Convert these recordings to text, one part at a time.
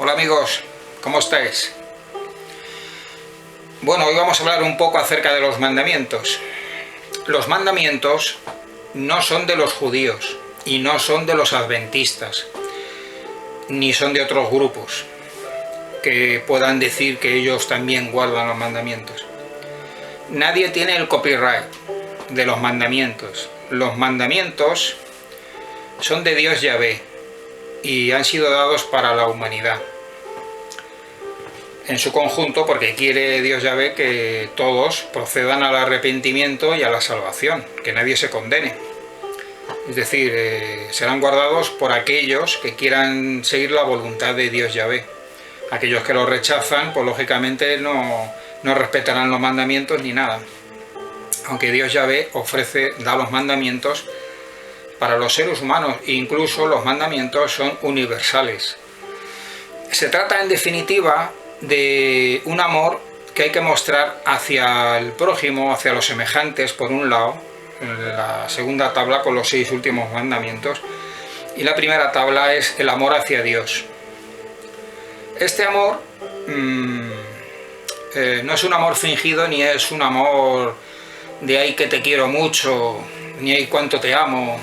Hola amigos, ¿cómo estáis? Bueno, hoy vamos a hablar un poco acerca de los mandamientos. Los mandamientos no son de los judíos y no son de los adventistas, ni son de otros grupos que puedan decir que ellos también guardan los mandamientos. Nadie tiene el copyright de los mandamientos. Los mandamientos son de Dios Yahvé y han sido dados para la humanidad en su conjunto, porque quiere Dios Yahvé que todos procedan al arrepentimiento y a la salvación, que nadie se condene. Es decir, serán guardados por aquellos que quieran seguir la voluntad de Dios Yahvé. Aquellos que lo rechazan, pues lógicamente no respetarán los mandamientos ni nada. Aunque Dios Yahvé da los mandamientos para los seres humanos, e incluso los mandamientos son universales. Se trata en definitiva de un amor que hay que mostrar hacia el prójimo, hacia los semejantes, por un lado, en la segunda tabla con los 6 últimos mandamientos, y la primera tabla es el amor hacia Dios. Este amor no es un amor fingido, ni es un amor de ay que te quiero mucho, ni ay cuánto te amo,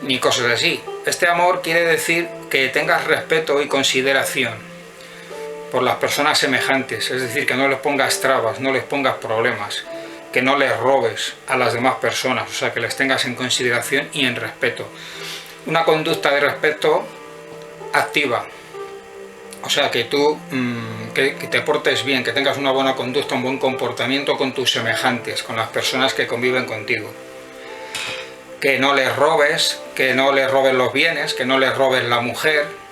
ni cosas así. Este amor quiere decir que tengas respeto y consideración por las personas semejantes, es decir, que no les pongas trabas, no les pongas problemas, que no les robes a las demás personas, o sea, que les tengas en consideración y en respeto. Una conducta de respeto activa, o sea, que tú que te portes bien, que tengas una buena conducta, un buen comportamiento con tus semejantes, con las personas que conviven contigo. Que no les robes los bienes, que no les robes la mujer,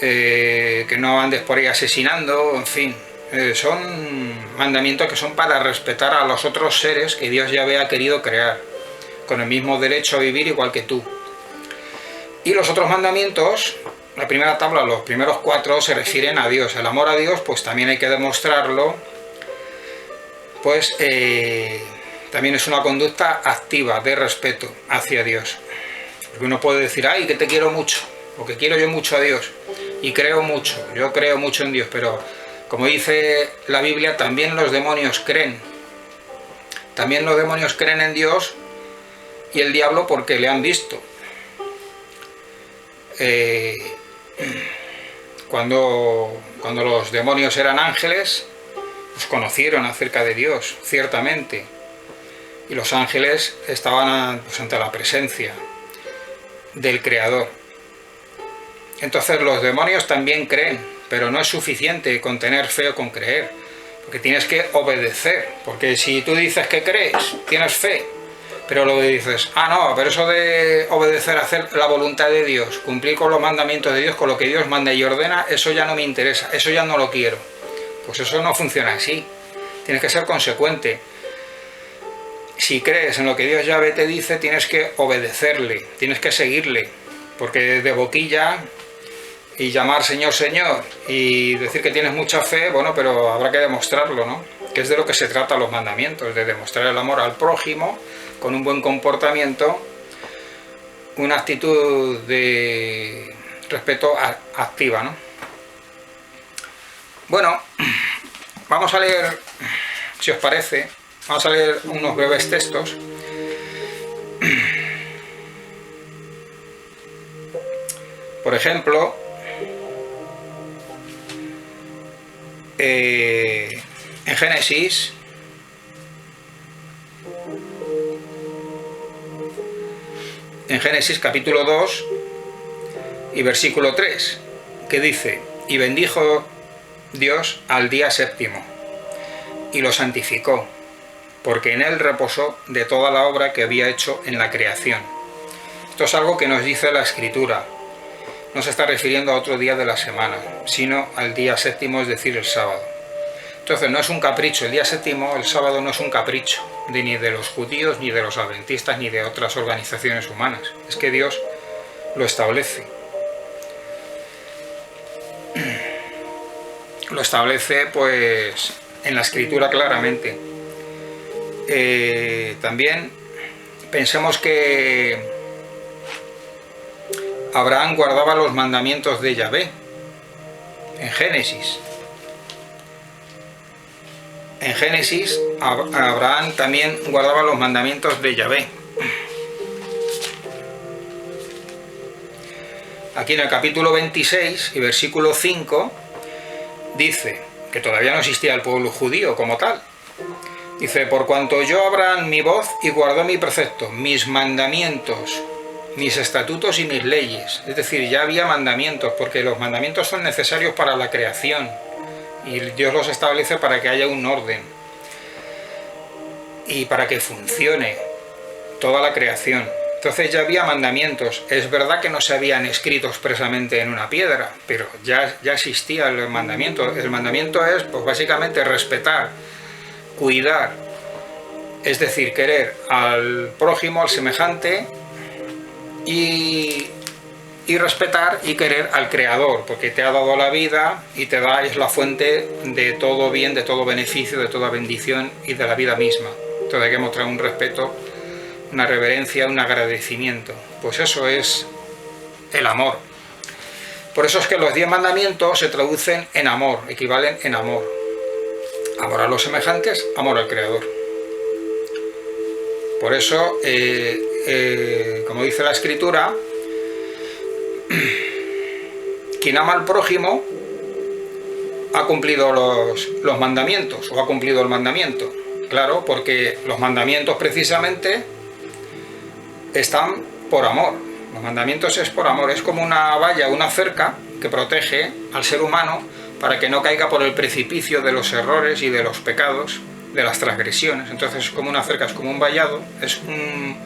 que no andes por ahí asesinando, en fin. Son mandamientos que son para respetar a los otros seres que Dios ya había querido crear, con el mismo derecho a vivir igual que tú. Y los otros mandamientos, la primera tabla, los primeros 4 se refieren a Dios. El amor a Dios, pues también hay que demostrarlo, pues también es una conducta activa de respeto hacia Dios. Porque uno puede decir, ay, que te quiero mucho, o que quiero yo mucho a Dios, y creo mucho, yo creo mucho en Dios, pero como dice la Biblia, también los demonios creen. También los demonios creen en Dios y el diablo porque le han visto. Cuando los demonios eran ángeles, pues conocieron acerca de Dios, ciertamente. Y los ángeles estaban pues, ante la presencia del Creador. Entonces los demonios también creen, pero no es suficiente con tener fe o con creer, porque tienes que obedecer. Porque si tú dices que crees, tienes fe, pero luego dices, no, pero eso de obedecer, hacer la voluntad de Dios, cumplir con los mandamientos de Dios, con lo que Dios manda y ordena, eso ya no me interesa, eso ya no lo quiero. Pues eso no funciona así. Tienes que ser consecuente. Si crees en lo que Dios Yahvé te dice, tienes que obedecerle, tienes que seguirle, porque de boquilla y llamar Señor, Señor y decir que tienes mucha fe, bueno, pero habrá que demostrarlo, ¿no? Que es de lo que se trata los mandamientos, de demostrar el amor al prójimo con un buen comportamiento, una actitud de respeto activa, ¿no? Bueno, vamos a leer, si os parece, vamos a leer unos breves textos. Por ejemplo, en Génesis capítulo 2 y versículo 3, que dice: y bendijo Dios al día séptimo y lo santificó, porque en él reposó de toda la obra que había hecho en la creación. Esto es algo que nos dice la Escritura. No se está refiriendo a otro día de la semana, sino al día séptimo, es decir, el sábado. Entonces no es un capricho, el día séptimo, el sábado, no es un capricho ni de los judíos, ni de los adventistas, ni de otras organizaciones humanas. Es que Dios lo establece. Lo establece pues en la Escritura claramente. También pensemos que Abraham guardaba los mandamientos de Yahvé, en Génesis. En Génesis, Abraham también guardaba los mandamientos de Yahvé. Aquí en el capítulo 26 y versículo 5 dice que todavía no existía el pueblo judío como tal. Dice: por cuanto oyó Abraham mi voz y guardó mi precepto, mis mandamientos, mis estatutos y mis leyes. Es decir, ya había mandamientos, porque los mandamientos son necesarios para la creación y Dios los establece para que haya un orden y para que funcione toda la creación. Entonces ya había mandamientos. Es verdad que no se habían escrito expresamente en una piedra, pero ya existía el mandamiento. El mandamiento es, pues básicamente, respetar, cuidar, es decir, querer al prójimo, al semejante, y respetar y querer al Creador, porque te ha dado la vida y es la fuente de todo bien, de todo beneficio, de toda bendición y de la vida misma. Entonces hay que mostrar un respeto, una reverencia, un agradecimiento. Pues eso es el amor. Por eso es que los 10 mandamientos se traducen en amor, equivalen en amor. Amor a los semejantes, amor al Creador. Por eso, como dice la Escritura, quien ama al prójimo ha cumplido los mandamientos, o ha cumplido el mandamiento. Claro, porque los mandamientos precisamente están por amor. Los mandamientos es por amor. Es como una valla, una cerca que protege al ser humano para que no caiga por el precipicio de los errores y de los pecados, de las transgresiones. Entonces es como una cerca, es como un vallado, es un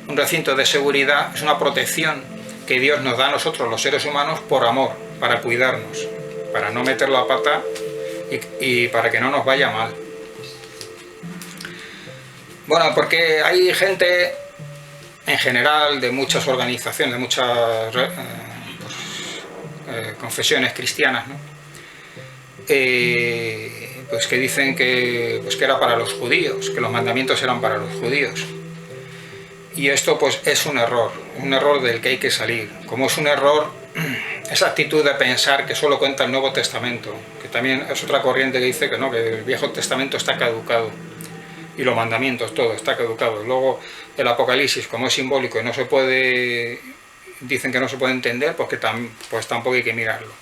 recinto de seguridad, es una protección que Dios nos da a nosotros, los seres humanos, por amor, para cuidarnos, para no meter la pata y para que no nos vaya mal. Bueno, porque hay gente en general de muchas organizaciones, de muchas confesiones cristianas, ¿no? Pues que dicen que era para los judíos, que los mandamientos eran para los judíos. Y esto pues es un error del que hay que salir. Como es un error esa actitud de pensar que solo cuenta el Nuevo Testamento, que también es otra corriente que dice que no, que el Viejo Testamento está caducado y los mandamientos, todo está caducado. Luego el Apocalipsis, como es simbólico y no se puede, dicen que no se puede entender, pues tampoco hay que mirarlo.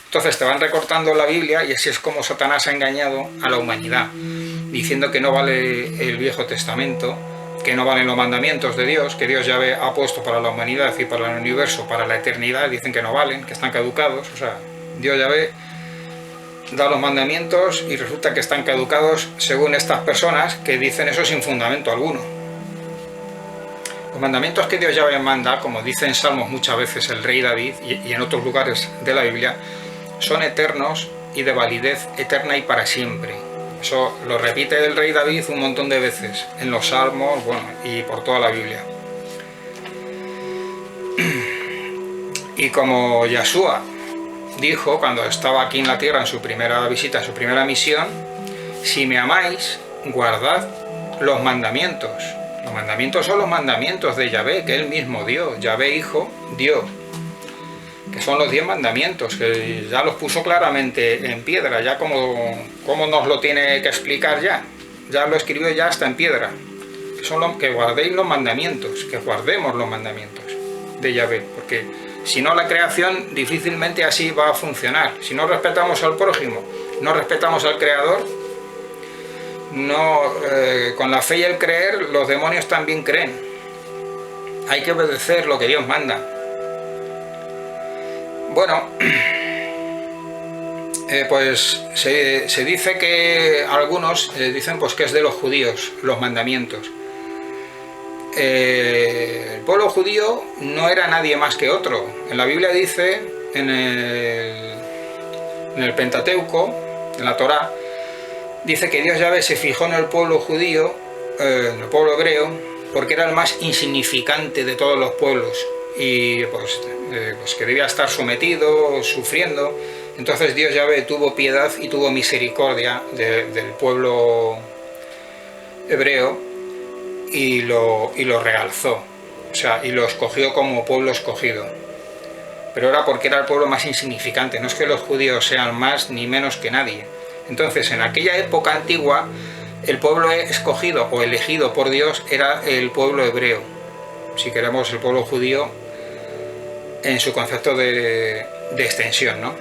Entonces te van recortando la Biblia y así es como Satanás ha engañado a la humanidad, diciendo que no vale el Viejo Testamento, que no valen los mandamientos de Dios, que Dios ya ha puesto para la humanidad y para el universo, para la eternidad. Dicen que no valen, que están caducados. O sea, Dios ya da los mandamientos y resulta que están caducados según estas personas que dicen eso sin fundamento alguno. Los mandamientos que Dios ya manda, como dice en Salmos muchas veces el rey David y en otros lugares de la Biblia, son eternos y de validez eterna y para siempre. Eso lo repite el rey David un montón de veces en los Salmos, bueno, y por toda la Biblia. Y como Yeshua dijo cuando estaba aquí en la tierra en su primera visita, en su primera misión: si me amáis, guardad los mandamientos. Los mandamientos son los mandamientos de Yahvé, que él mismo dio. Yahvé Hijo dio, que son los 10 mandamientos, que ya los puso claramente en piedra, ya como nos lo tiene que explicar ya lo escribió ya hasta en piedra, que son que guardéis los mandamientos, que guardemos los mandamientos de Yahvé, porque si no la creación difícilmente así va a funcionar. Si no respetamos al prójimo, no respetamos al Creador, con la fe y el creer los demonios también creen. Hay que obedecer lo que Dios manda. Bueno, pues se dice que algunos dicen pues que es de los judíos los mandamientos. El pueblo judío no era nadie más que otro. En la Biblia dice, en el Pentateuco, en la Torá, dice que Dios Yahvé se fijó en el pueblo judío, en el pueblo hebreo, porque era el más insignificante de todos los pueblos. Y pues que debía estar sometido, sufriendo. Entonces Dios Yahvé tuvo piedad y tuvo misericordia del pueblo hebreo y lo realzó, o sea, y lo escogió como pueblo escogido. pero era porque era el pueblo más insignificante. No es que los judíos sean más ni menos que nadie. Entonces, en aquella época antigua, el pueblo escogido o elegido por Dios era el pueblo hebreo. Si queremos, el pueblo judío en su concepto de extensión, ¿no?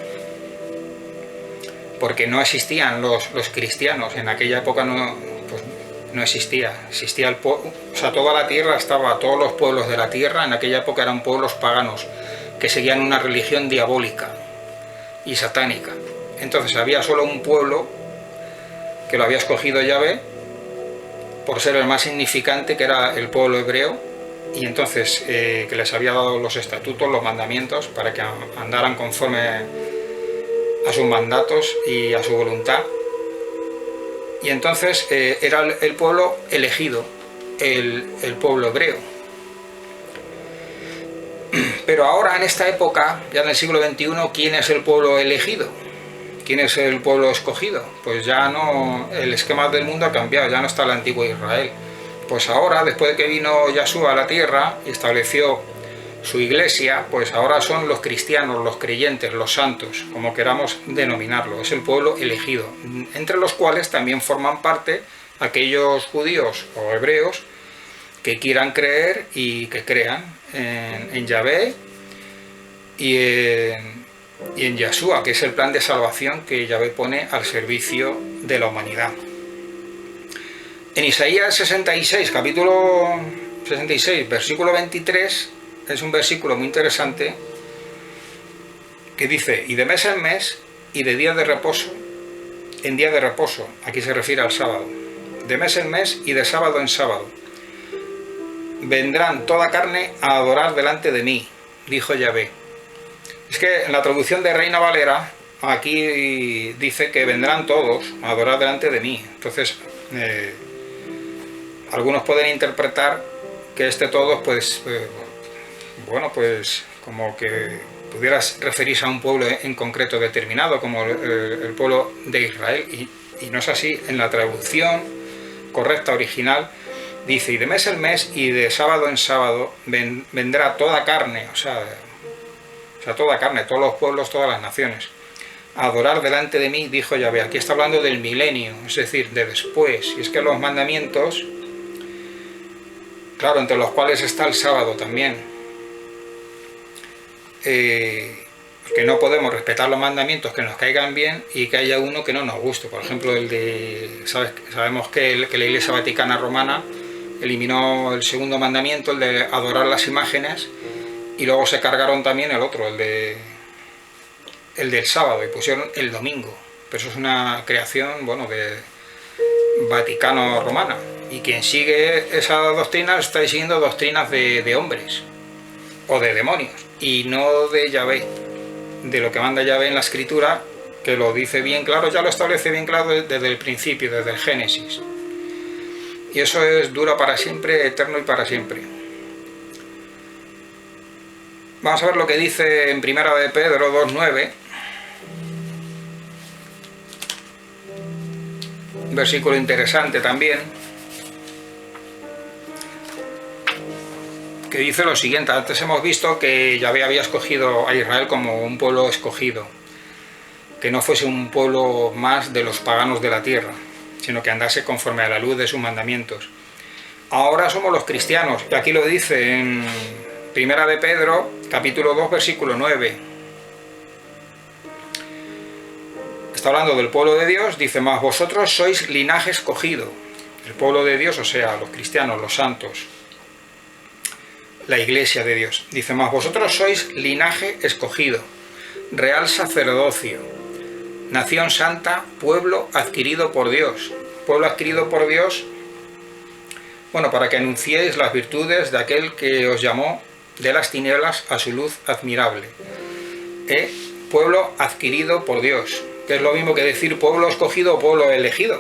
Porque no existían los cristianos. En aquella época no existía. Existía el pueblo, o sea, toda la tierra estaba, todos los pueblos de la tierra en aquella época eran pueblos paganos que seguían una religión diabólica y satánica. Entonces había solo un pueblo que lo había escogido Yahvé por ser el más significante, que era el pueblo hebreo, y entonces que les había dado los estatutos, los mandamientos, para que andaran conforme a sus mandatos y a su voluntad. Y entonces era el pueblo elegido, el pueblo hebreo. Pero ahora, en esta época, ya en el siglo XXI, ¿quién es el pueblo elegido? ¿Quién es el pueblo escogido? Pues ya no, el esquema del mundo ha cambiado, ya no está el antiguo Israel. Pues ahora, después de que vino Yahshua a la tierra y estableció su iglesia, pues ahora son los cristianos, los creyentes, los santos, como queramos denominarlo. Es el pueblo elegido, entre los cuales también forman parte aquellos judíos o hebreos que quieran creer y que crean en Yahvé y en Yahshua, que es el plan de salvación que Yahvé pone al servicio de la humanidad. En Isaías 66, capítulo 66, versículo 23, es un versículo muy interesante que dice: y de mes en mes y de día de reposo en día de reposo, aquí se refiere al sábado, de mes en mes y de sábado en sábado, vendrán toda carne a adorar delante de mí, dijo Yahvé. Es que en la traducción de Reina Valera, aquí dice que vendrán todos a adorar delante de mí. Entonces, algunos pueden interpretar que todos, pues, bueno, pues como que pudieras referirse a un pueblo en concreto determinado, como el pueblo de Israel, y no es así. En la traducción correcta original dice: y de mes en mes y de sábado en sábado vendrá toda carne, o sea, toda carne, todos los pueblos, todas las naciones, a adorar delante de mí, dijo Yahvé. Aquí está hablando del milenio, es decir, de después. Y es que los mandamientos, claro, entre los cuales está el sábado también, que no podemos respetar los mandamientos que nos caigan bien y que haya uno que no nos guste. Por ejemplo, el de, sabemos que la Iglesia Vaticana Romana eliminó el segundo mandamiento, el de adorar las imágenes, y luego se cargaron también el otro, el del sábado, y pusieron el domingo. Pero eso es una creación, bueno, de Vaticano Romana, y quien sigue esa doctrina está siguiendo doctrinas de hombres o de demonios, y no de Yahvé, de lo que manda Yahvé en la Escritura, que lo dice bien claro, ya lo establece bien claro desde el principio, desde el Génesis. Y eso es duro para siempre, eterno y para siempre. Vamos a ver lo que dice en Primera de Pedro 2:9, un versículo interesante también, que dice lo siguiente. Antes hemos visto que Yahvé había escogido a Israel como un pueblo escogido, que no fuese un pueblo más de los paganos de la tierra, sino que andase conforme a la luz de sus mandamientos. Ahora somos los cristianos, y aquí lo dice en Primera de Pedro, capítulo 2, versículo 9. Está hablando del pueblo de Dios, dice: mas vosotros sois linaje escogido. El pueblo de Dios, o sea, los cristianos, los santos, la iglesia de Dios. Dice: mas vosotros sois linaje escogido, real sacerdocio, nación santa, pueblo adquirido por Dios. Pueblo adquirido por Dios, bueno, para que anunciéis las virtudes de aquel que os llamó de las tinieblas a su luz admirable. Pueblo adquirido por Dios, que es lo mismo que decir pueblo escogido o pueblo elegido.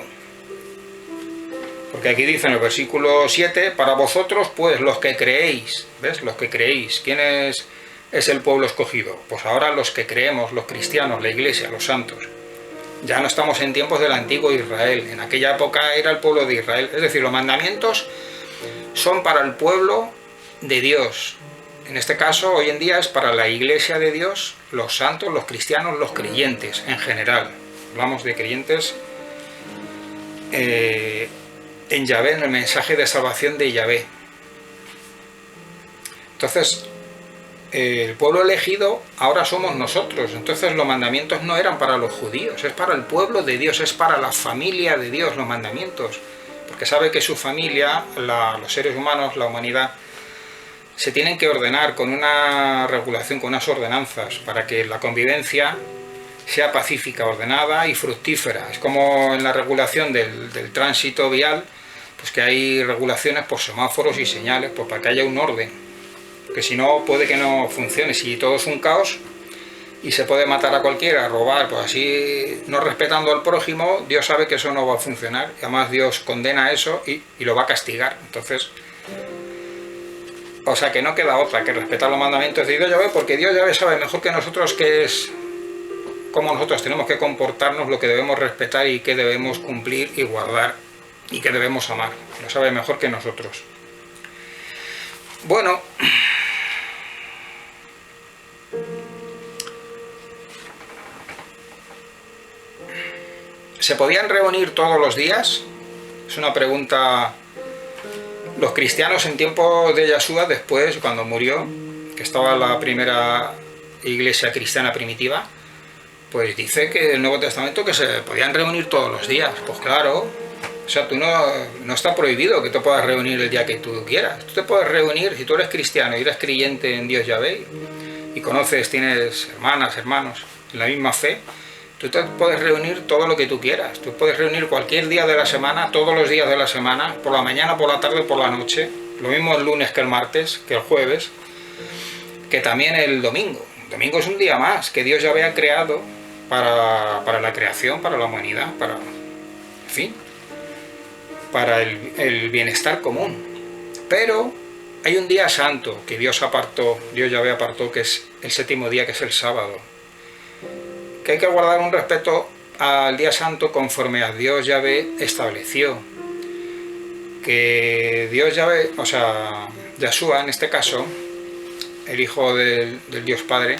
Porque aquí dice en el versículo 7: para vosotros, pues, los que creéis. ¿Ves? Los que creéis. ¿Quién es el pueblo escogido? Pues ahora los que creemos, los cristianos, la iglesia, los santos. Ya no estamos en tiempos del antiguo Israel. En aquella época era el pueblo de Israel. Es decir, los mandamientos son para el pueblo de Dios. En este caso, hoy en día es para la Iglesia de Dios, los santos, los cristianos, los creyentes en general. Hablamos de creyentes en Yahvé, en el mensaje de salvación de Yahvé. Entonces, el pueblo elegido ahora somos nosotros. Entonces los mandamientos no eran para los judíos, es para el pueblo de Dios, es para la familia de Dios los mandamientos. Porque sabe que su familia, los seres humanos, la humanidad, se tienen que ordenar con una regulación, con unas ordenanzas, para que la convivencia sea pacífica, ordenada y fructífera. Es como en la regulación del tránsito vial, pues que hay regulaciones por semáforos y señales, pues para que haya un orden. Porque si no, puede que no funcione. Si todo es un caos y se puede matar a cualquiera, robar, pues así, no respetando al prójimo, Dios sabe que eso no va a funcionar. Y además Dios condena eso y lo va a castigar. Entonces, o sea que no queda otra que respetar los mandamientos de Dios Yahvé, porque Dios Yahvé sabe mejor que nosotros qué es, cómo nosotros tenemos que comportarnos, lo que debemos respetar y qué debemos cumplir y guardar y qué debemos amar. Lo sabe mejor que nosotros. Bueno, ¿se podían reunir todos los días? Es una pregunta. Los cristianos en tiempo de Yeshua, después, cuando murió, que estaba la primera iglesia cristiana primitiva, pues dice que el Nuevo Testamento que se podían reunir todos los días. Pues claro, o sea, tú no está prohibido que te puedas reunir el día que tú quieras. Tú te puedes reunir, si tú eres cristiano y eres creyente en Dios Yahvé y conoces, tienes hermanas, hermanos en la misma fe, tú te puedes reunir todo lo que tú quieras. Tú puedes reunir cualquier día de la semana, todos los días de la semana, por la mañana, por la tarde, por la noche. Lo mismo el lunes que el martes, que el jueves, que también el domingo. El domingo es un día más que Dios ya había creado para la creación, para la humanidad, para, en fin, para el bienestar común. Pero hay un día santo que Dios apartó, Dios ya había apartó, que es el séptimo día, que es el sábado. Que hay que guardar un respeto al día santo conforme a Dios Yahvé estableció. Que Dios Yahvé, o sea, Yeshua en este caso, el Hijo del Dios Padre,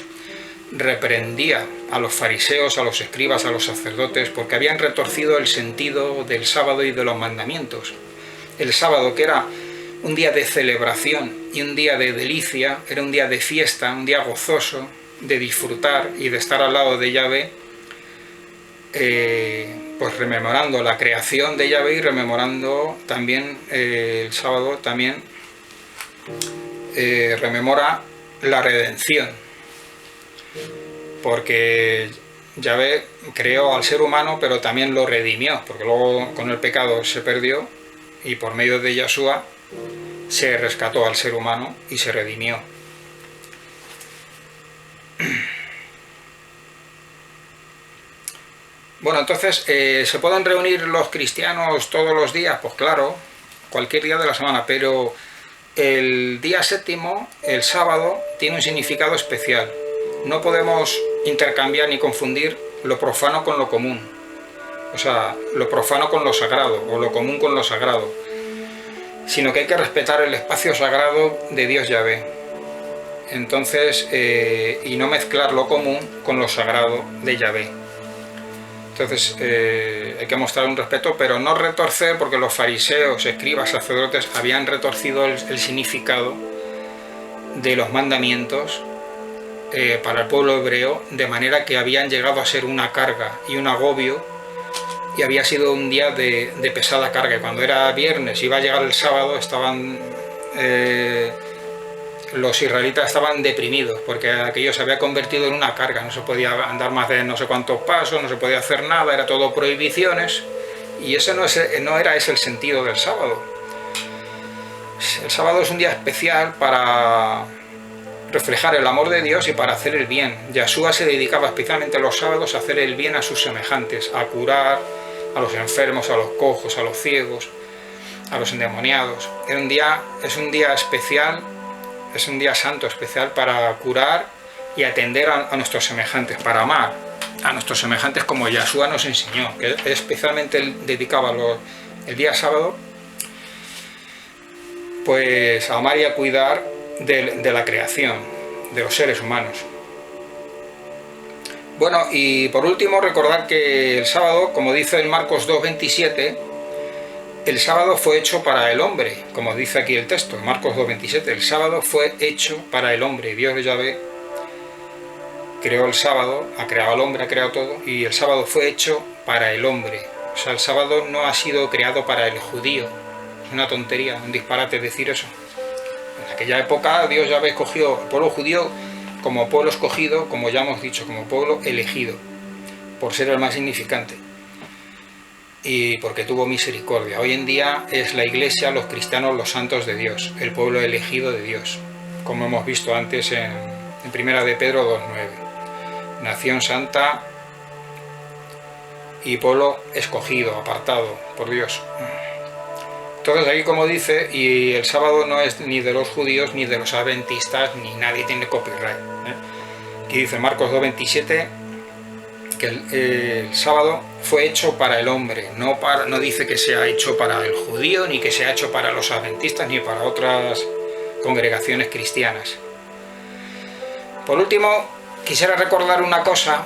reprendía a los fariseos, a los escribas, a los sacerdotes, porque habían retorcido el sentido del sábado y de los mandamientos. El sábado, que era un día de celebración y un día de delicia, era un día de fiesta, un día gozoso, de disfrutar y de estar al lado de Yahvé, pues rememorando la creación de Yahvé y rememorando también el sábado también rememora la redención, porque Yahvé creó al ser humano pero también lo redimió, porque luego con el pecado se perdió y por medio de Yeshua se rescató al ser humano y se redimió. Bueno, entonces, ¿se pueden reunir los cristianos todos los días? Pues claro, cualquier día de la semana, pero el día séptimo, el sábado, tiene un significado especial. No podemos intercambiar ni confundir lo profano con lo común. O sea, lo profano con lo sagrado, o lo común con lo sagrado. Sino que hay que respetar el espacio sagrado de Dios Yahvé. Entonces, y no mezclar lo común con lo sagrado de Yahvé. Entonces hay que mostrar un respeto, pero no retorcer, porque los fariseos, escribas, sacerdotes habían retorcido el significado de los mandamientos para el pueblo hebreo, de manera que habían llegado a ser una carga y un agobio, y había sido un día de pesada carga. Cuando era viernes, iba a llegar el sábado, estaban los israelitas estaban deprimidos, porque aquello se había convertido en una carga. No se podía andar más de no sé cuántos pasos, no se podía hacer nada, era todo prohibiciones, y ese no era ese el sentido del sábado. El sábado es un día especial para reflejar el amor de Dios y para hacer el bien. Yeshua se dedicaba especialmente los sábados a hacer el bien a sus semejantes, a curar a los enfermos, a los cojos, a los ciegos, a los endemoniados. Es un día especial. Es un día santo especial para curar y atender a nuestros semejantes, para amar a nuestros semejantes como Yeshua nos enseñó. Él especialmente dedicaba el día sábado pues a amar y a cuidar de la creación, de los seres humanos. Bueno, y por último recordar que el sábado, como dice en Marcos 2:27, el sábado fue hecho para el hombre, como dice aquí el texto, en Marcos 2:27, el sábado fue hecho para el hombre. Dios Yahvé creó el sábado, ha creado al hombre, ha creado todo, y el sábado fue hecho para el hombre. O sea, el sábado no ha sido creado para el judío. Es una tontería, un disparate decir eso. En aquella época Dios Yahvé escogió al pueblo judío como pueblo escogido, como ya hemos dicho, como pueblo elegido, por ser el más significante y porque tuvo misericordia. Hoy en día es la Iglesia, los cristianos, los santos de Dios, el pueblo elegido de Dios, como hemos visto antes en 1 de Pedro 2:9. Nación santa y pueblo escogido, apartado por Dios. Entonces aquí, como dice, y el sábado no es ni de los judíos ni de los adventistas, ni nadie tiene copyright. Aquí dice Marcos 2:27 que el sábado fue hecho para el hombre, no dice que sea hecho para el judío, ni que sea hecho para los adventistas, ni para otras congregaciones cristianas. Por último, quisiera recordar una cosa,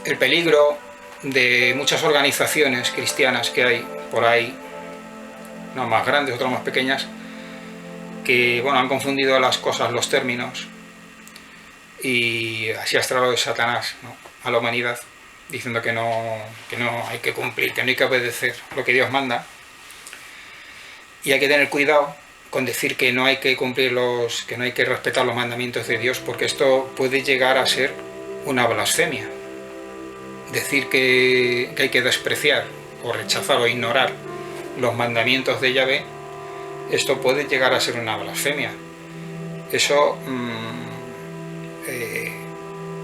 el peligro de muchas organizaciones cristianas que hay por ahí, unas más grandes, otras más pequeñas, que bueno, han confundido las cosas, los términos, y así ha extraído de Satanás, ¿no?, a la humanidad, diciendo que no hay que cumplir, que no hay que obedecer lo que Dios manda, y hay que tener cuidado con decir que no hay que cumplir que no hay que respetar los mandamientos de Dios, porque esto puede llegar a ser una blasfemia. Decir que hay que despreciar o rechazar o ignorar los mandamientos de Yahvé, esto puede llegar a ser una blasfemia. Eso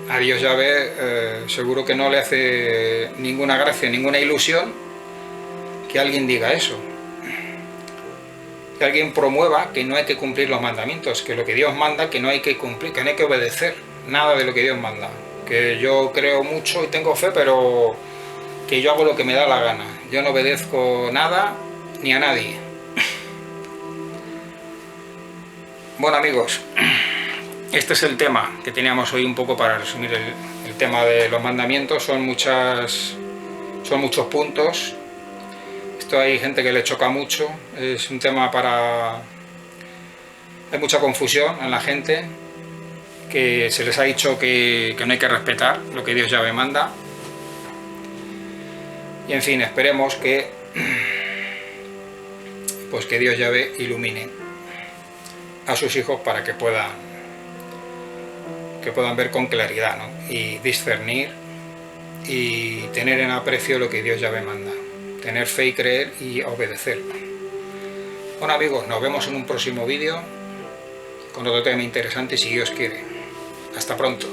a Dios Yahvé seguro que no le hace ninguna gracia, ninguna ilusión que alguien diga eso, que alguien promueva que no hay que cumplir los mandamientos, que lo que Dios manda que no hay que cumplir, que no hay que obedecer nada de lo que Dios manda, que yo creo mucho y tengo fe, pero que yo hago lo que me da la gana, yo no obedezco nada ni a nadie. Bueno, amigos, este es el tema que teníamos hoy, un poco para resumir el tema de los mandamientos. Son muchos puntos. Esto hay gente que le choca mucho, es un tema hay mucha confusión en la gente, que se les ha dicho que no hay que respetar lo que Dios Yahvé manda. Y en fin, esperemos que Dios Yahvé ilumine a sus hijos para que puedan ver con claridad, ¿no?, y discernir y tener en aprecio lo que Dios Yahvé manda, tener fe y creer y obedecer. Bueno, amigos, nos vemos en un próximo vídeo con otro tema interesante, si Dios quiere. Hasta pronto.